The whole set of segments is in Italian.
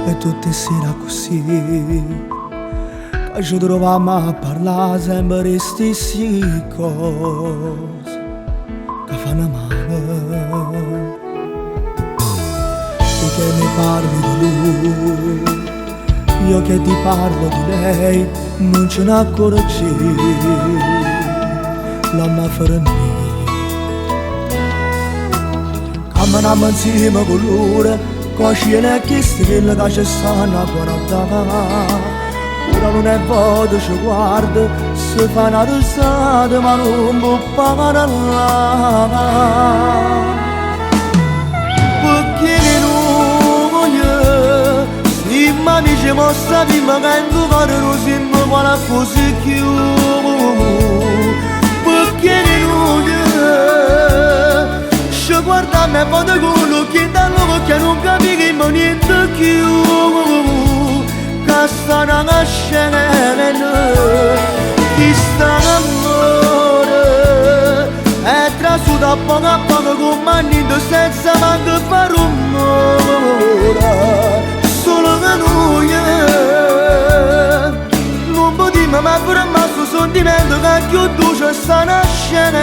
E tutte sera così poi ci trovavamo a parlare sempre di stessi cose che fanno male. Tu che mi parli di lui, io che ti parlo di lei, non ce ne accorgi, l'amma fermi. Camminiamo insieme con loro, con cielo e stelle che ci stanno a guardare. Ora non è voto, ci guarda, si fa una risata ma non può parlare. Perché non voglio, se mi dice mostra prima che in tuo cuore non sembra qualcosa più. Perché non voglio, ci guarda a me e vado con l'occhio dallo perché non capisco niente più. Sta una scena chi sta l'amore è trasuto a poco con manito senza manco fare rumore. Solo che noi non potremmo mai pure questo sentimento che più dolce sta una scena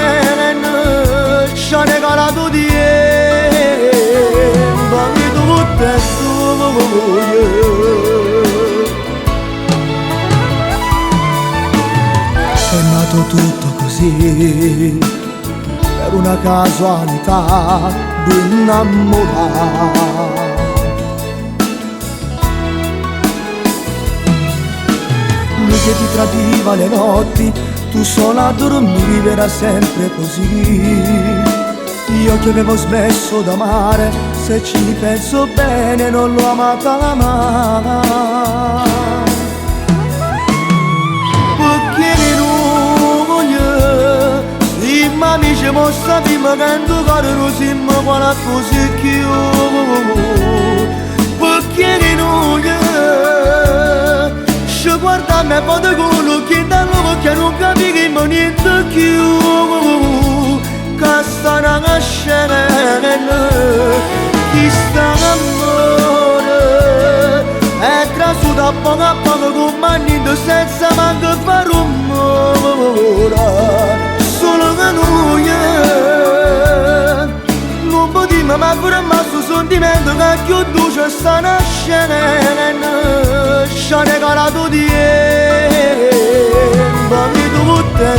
ci ha regalato tempo che tu te è nato tutto così, per una casualità di innamorare. Lui che ti tradiva le notti, tu sola a dormire, era sempre così. Io che avevo smesso d'amare, se ci penso bene non l'ho amata mai. Amici mostra prima che in tuo cuore non sembra qualcosa più. Perché noi ci guarda a me e vado con l'occhio dallo perché non capisco niente più. Che sta una scena chi sta l'amore è trasuto a poco con manito senza manco fare rumore. Solo che noi non potremmo mai pure questo sentimento che più dolce sta una scena ci ha regalato tempo che tu te